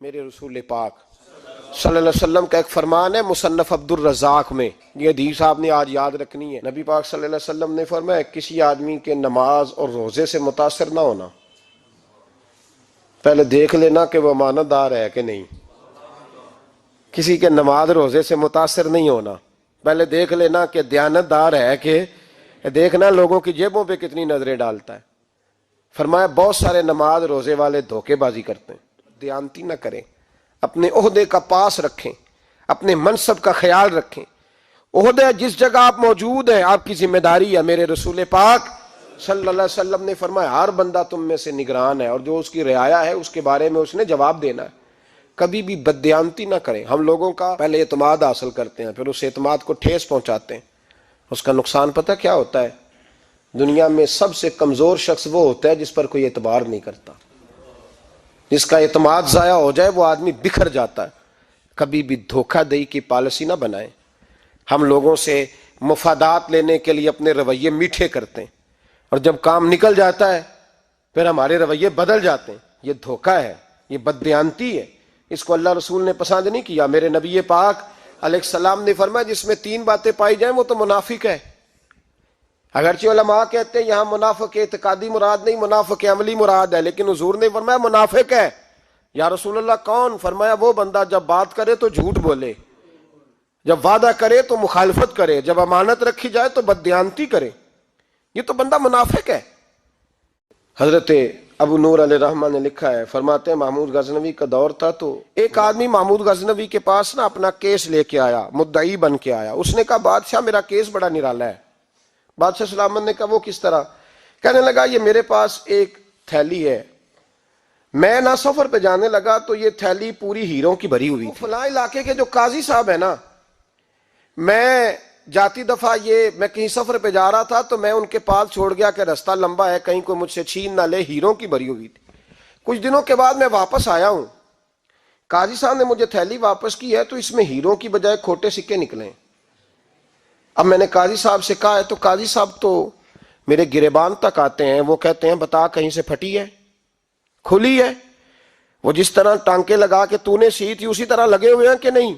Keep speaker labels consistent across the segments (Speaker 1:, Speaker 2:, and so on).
Speaker 1: میرے رسول پاک صلی اللہ علیہ وسلم کا ایک فرمان ہے مصنف عبد الرزاق میں، یہ حدیث آپ نے آج یاد رکھنی ہے۔ نبی پاک صلی اللہ علیہ وسلم نے فرمایا کسی آدمی کے نماز اور روزے سے متاثر نہ ہونا، پہلے دیکھ لینا کہ وہ امانت دار ہے کہ نہیں۔ کسی کے نماز روزے سے متاثر نہیں ہونا، پہلے دیکھ لینا کہ دیانت دار ہے کہ دیکھنا لوگوں کی جیبوں پہ کتنی نظریں ڈالتا ہے۔ فرمایا بہت سارے نماز روزے والے دھوکے بازی کرتے ہیں، دیانتی نہ کریں، اپنے عہدے کا پاس رکھیں، اپنے منصب کا خیال رکھیں۔ عہدہ جس جگہ آپ موجود ہیں آپ کی ذمہ داری ہے۔ میرے رسول پاک صلی اللہ علیہ وسلم نے فرمایا ہر بندہ تم میں سے نگران ہے، اور جو اس کی رعایا ہے اس کے بارے میں اس نے جواب دینا ہے۔ کبھی بھی بددیانتی نہ کریں۔ ہم لوگوں کا پہلے اعتماد حاصل کرتے ہیں، پھر اس اعتماد کو ٹھیس پہنچاتے ہیں۔ اس کا نقصان پتہ کیا ہوتا ہے؟ دنیا میں سب سے کمزور شخص وہ ہوتا ہے جس پر کوئی اعتبار نہیں کرتا۔ جس کا اعتماد ضائع ہو جائے وہ آدمی بکھر جاتا ہے۔ کبھی بھی دھوکہ دہی کی پالیسی نہ بنائیں۔ ہم لوگوں سے مفادات لینے کے لیے اپنے رویے میٹھے کرتے ہیں، اور جب کام نکل جاتا ہے پھر ہمارے رویے بدل جاتے ہیں۔ یہ دھوکہ ہے، یہ بددیانتی ہے، اس کو اللہ رسول نے پسند نہیں کیا۔ میرے نبی پاک علیہ السلام نے فرمایا جس میں 3 باتیں پائی جائیں وہ تو منافق ہے۔ اگرچہ علماء کہتے ہیں یہاں منافق اعتقادی مراد نہیں، منافق عملی مراد ہے، لیکن حضور نے فرمایا منافق ہے۔ یا رسول اللہ کون؟ فرمایا وہ بندہ جب بات کرے تو جھوٹ بولے، جب وعدہ کرے تو مخالفت کرے، جب امانت رکھی جائے تو بددیانتی کرے، یہ تو بندہ منافق ہے۔ حضرت ابو نور علیہ رحمہ نے لکھا ہے، فرماتے ہیں محمود غزنوی کا دور تھا تو ایک آدمی محمود غزنوی کے پاس نا اپنا کیس لے کے آیا، مدعی بن کے آیا۔ اس نے کہا بادشاہ میرا کیس بڑا نرالا ہے۔ بادشاہ سلامت نے کہا وہ کس طرح؟ کہنے لگا یہ میرے پاس ایک تھیلی ہے، میں نہ سفر پہ جانے لگا تو یہ تھیلی پوری ہیروں کی بھری ہوئی تھی۔ فلاں علاقے کے جو قاضی صاحب ہے نا، میں جاتی دفعہ میں کہیں سفر پہ جا رہا تھا تو میں ان کے پاس چھوڑ گیا کہ رستہ لمبا ہے، کہیں کوئی مجھ سے چھین نہ لے، ہیروں کی بھری ہوئی تھی۔ کچھ دنوں کے بعد میں واپس آیا ہوں، قاضی صاحب نے مجھے تھیلی واپس کی ہے تو اس میں ہیروں کی بجائے کھوٹے سکے نکلے ہیں۔ اب میں نے قاضی صاحب سے کہا ہے تو قاضی صاحب تو میرے گریبان تک آتے ہیں، وہ کہتے ہیں بتا کہیں سے پھٹی ہے، کھلی ہے؟ وہ جس طرح ٹانکے لگا کے تو نے سی تھی اسی طرح لگے ہوئے ہیں کہ نہیں؟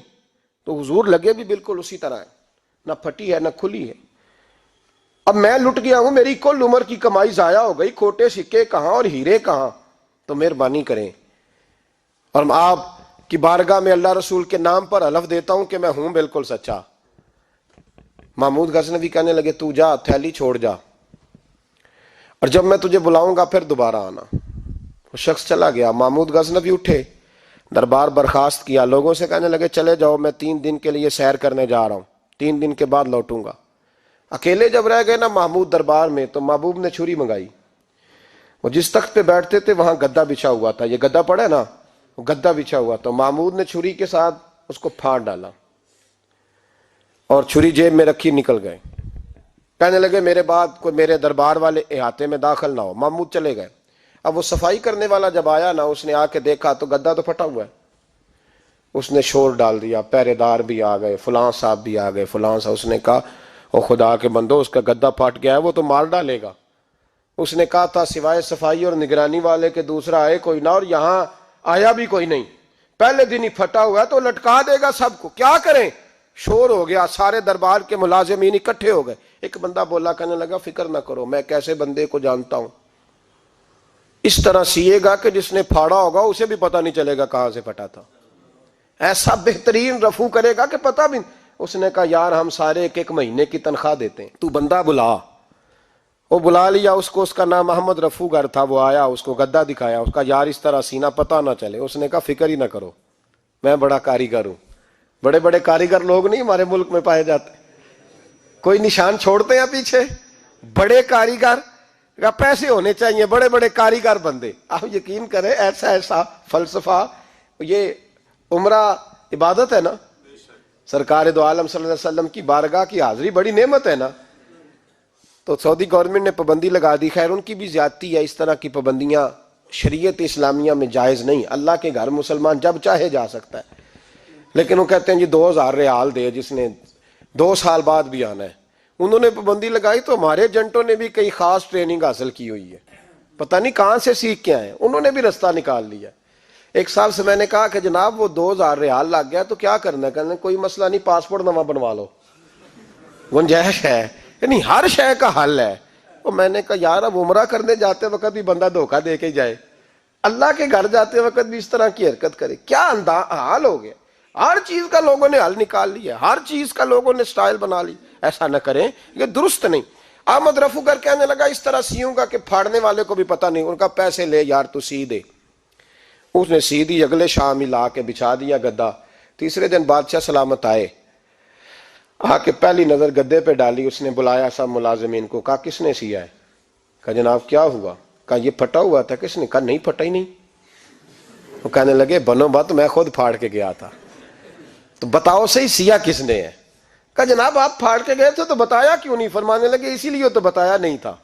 Speaker 1: تو حضور لگے بھی بالکل اسی طرح ہے، نہ پھٹی ہے نہ کھلی ہے۔ اب میں لٹ گیا ہوں، میری کل عمر کی کمائی ضائع ہو گئی، کھوٹے سکے کہاں اور ہیرے کہاں؟ تو مہربانی کریں، اور آپ کی بارگاہ میں اللہ رسول کے نام پر حلف دیتا ہوں کہ میں ہوں بالکل سچا۔ محمود غزنوی کہنے لگے تو جا، تھیلی چھوڑ جا، اور جب میں تجھے بلاؤں گا پھر دوبارہ آنا۔ وہ شخص چلا گیا۔ محمود غزنوی اٹھے، دربار برخاست کیا، لوگوں سے کہنے لگے چلے جاؤ، میں 3 دن کے لیے سیر کرنے جا رہا ہوں، 3 دن کے بعد لوٹوں گا۔ اکیلے جب رہ گئے نا محمود دربار میں تو محبوب نے چھری منگائی۔ وہ جس تخت پہ بیٹھتے تھے وہاں گدا بچھا ہوا تھا، یہ گدا پڑا ہے نا، وہ گدا بچھا ہوا تھا۔ محمود نے چھری کے ساتھ اس کو پھاڑ ڈالا اور چھری جیب میں رکھی نکل گئے۔ کہنے لگے میرے بعد کوئی میرے دربار والے احاطے میں داخل نہ ہو۔ محمود چلے گئے۔ اب وہ صفائی کرنے والا جب آیا نا، اس نے آ کے دیکھا تو گدا تو پھٹا ہوا ہے۔ اس نے شور ڈال دیا، پہرے دار بھی آ گئے، فلاں صاحب بھی آ گئے، فلاں صاحب۔ اس نے کہا او خدا کے بندو، اس کا گدا پھٹ گیا ہے، وہ تو مار ڈالے گا۔ اس نے کہا تھا سوائے صفائی اور نگرانی والے کے دوسرا آئے کوئی نہ، اور یہاں آیا بھی کوئی نہیں، پہلے دن ہی پھٹا ہوا ہے تو لٹکا دے گا سب کو، کیا کریں؟ شور ہو گیا، سارے دربار کے ملازمین اکٹھے ہو گئے۔ ایک بندہ بولا، کہنے لگا فکر نہ کرو، میں کیسے بندے کو جانتا ہوں، اس طرح سیے گا کہ جس نے پھاڑا ہوگا اسے بھی پتہ نہیں چلے گا کہاں سے پھٹا تھا، ایسا بہترین رفو کرے گا کہ پتہ بھی۔ اس نے کہا یار ہم سارے 1 مہینے کی تنخواہ دیتے ہیں، تو بندہ بلا۔ وہ بلا لیا اس کو، اس کا نام محمد رفو گر تھا۔ وہ آیا، اس کو گدا دکھایا، اس کا یار اس طرح سینا پتہ نہ چلے۔ اس نے کہا فکر ہی نہ کرو، میں بڑا کاریگر ہوں۔ بڑے بڑے کاریگر لوگ نہیں ہمارے ملک میں پائے جاتے، کوئی نشان چھوڑتے ہیں پیچھے؟ بڑے کاریگر کا پیسے ہونے چاہیے، بڑے بڑے کاریگر بندے۔ آپ یقین کریں ایسا فلسفہ، یہ عمرہ عبادت ہے نا، سرکار دو عالم صلی اللہ علیہ وسلم کی بارگاہ کی حاضری بڑی نعمت ہے نا۔ تو سعودی گورنمنٹ نے پابندی لگا دی، خیر ان کی بھی زیادتی ہے، اس طرح کی پابندیاں شریعت اسلامیہ میں جائز نہیں۔ اللہ کے گھر مسلمان جب چاہے جا سکتا ہے، لیکن وہ کہتے ہیں جی 2000 ریال دے جس نے 2 سال بعد بھی آنا ہے۔ انہوں نے پابندی لگائی تو ہمارے ایجنٹوں نے بھی کئی خاص ٹریننگ حاصل کی ہوئی ہے، پتہ نہیں کہاں سے سیکھ کے آئے، انہوں نے بھی رستہ نکال لیا۔ ایک صاحب سے میں نے کہا کہ جناب وہ 2000 ریال لگ گیا تو کیا کرنا ہے؟ کہنے کوئی مسئلہ نہیں، پاسپورٹ نواں بنوا لو، گنجائش ہے، یعنی ہر شے کا حل ہے۔ اور میں نے کہا یار اب عمرہ کرنے جاتے وقت بھی بندہ دھوکہ دے کے جائے، اللہ کے گھر جاتے وقت بھی اس طرح کی حرکت کرے، کیا حال ہو گیا؟ ہر چیز کا لوگوں نے حل نکال لیا، ہر چیز کا لوگوں نے سٹائل بنا لی۔ ایسا نہ کریں، یہ درست نہیں۔ احمد رفو گر کہنے لگا اس طرح سیوں گا کہ پھاڑنے والے کو بھی پتہ نہیں۔ ان کا پیسے لے یار تو سی دے۔ اس نے سی دی، اگلے شام ہی لا کے بچھا دیا گدا۔ تیسرے دن بادشاہ سلامت آئے، آ کے پہلی نظر گدے پہ ڈالی، اس نے بلایا سب ملازمین کو، کہا کس نے سیا ہے؟ کہا جناب کیا ہوا؟ کہا یہ پھٹا ہوا تھا۔ کس نے؟ کہا نہیں پھٹا ہی نہیں۔ وہ کہنے لگے بنو بات، میں خود پھاڑ کے گیا تھا، تو بتاؤ صحیح سیا کس نے ہے؟ کہا جناب آپ پھاڑ کے گئے تھے تو بتایا کیوں نہیں؟ فرمانے لگے اسی لیے تو بتایا نہیں تھا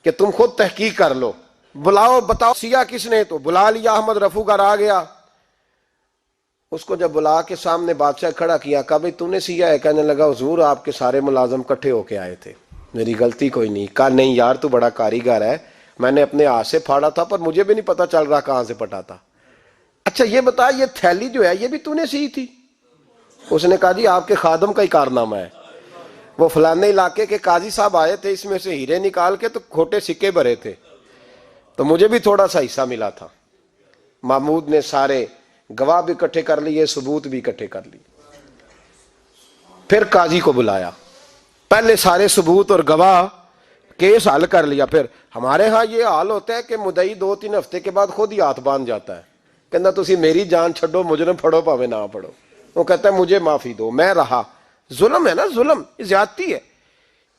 Speaker 1: کہ تم خود تحقیق کر لو، بلاؤ بتاؤ سیا کس نے۔ تو بلا لیا، احمد رفو گر آ گیا۔ اس کو جب بلا کے سامنے بادشاہ کھڑا کیا، کہا بھئی تو نے سیا ہے؟ کہنے لگا حضور آپ کے سارے ملازم کٹھے ہو کے آئے تھے، میری غلطی کوئی نہیں۔ کہا نہیں یار تو بڑا کاریگر ہے، میں نے اپنے ہاتھ سے پھاڑا تھا پر مجھے بھی نہیں پتا چل رہا کہاں سے پھٹا تھا۔ اچھا یہ بتا یہ تھیلی جو ہے یہ بھی تو نے سی تھی؟ اس نے کہا جی آپ کے خادم کا ہی کارنامہ ہے، وہ فلانے علاقے کے قاضی صاحب آئے تھے، اس میں سے ہیرے نکال کے تو کھوٹے سکے بھرے تھے، تو مجھے بھی تھوڑا سا حصہ ملا تھا۔ محمود نے سارے گواہ بھی اکٹھے کر لیے، ثبوت بھی اکٹھے کر لیے۔ پھر قاضی کو بلایا، پہلے سارے ثبوت اور گواہ کیس حل کر لیا۔ پھر ہمارے ہاں یہ حال ہوتا ہے کہ مدعی 2-3 ہفتے کے بعد خود ہی ہاتھ باندھ جاتا ہے، کہنا تسی میری جان چھڈو، مجرم پھڑو پاوے نہ پھڑو۔ وہ کہتا ہے مجھے معافی دو، میں رہا۔ ظلم ہے نا، ظلم زیادتی ہے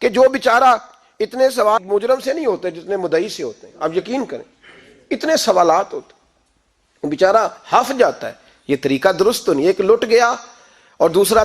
Speaker 1: کہ جو بیچارہ اتنے سوال مجرم سے نہیں ہوتے جتنے مدعی سے ہوتے ہیں۔ آپ یقین کریں اتنے سوالات ہوتے ہیں، بیچارہ ہف جاتا ہے۔ یہ طریقہ درست تو نہیں، ایک لٹ گیا اور دوسرا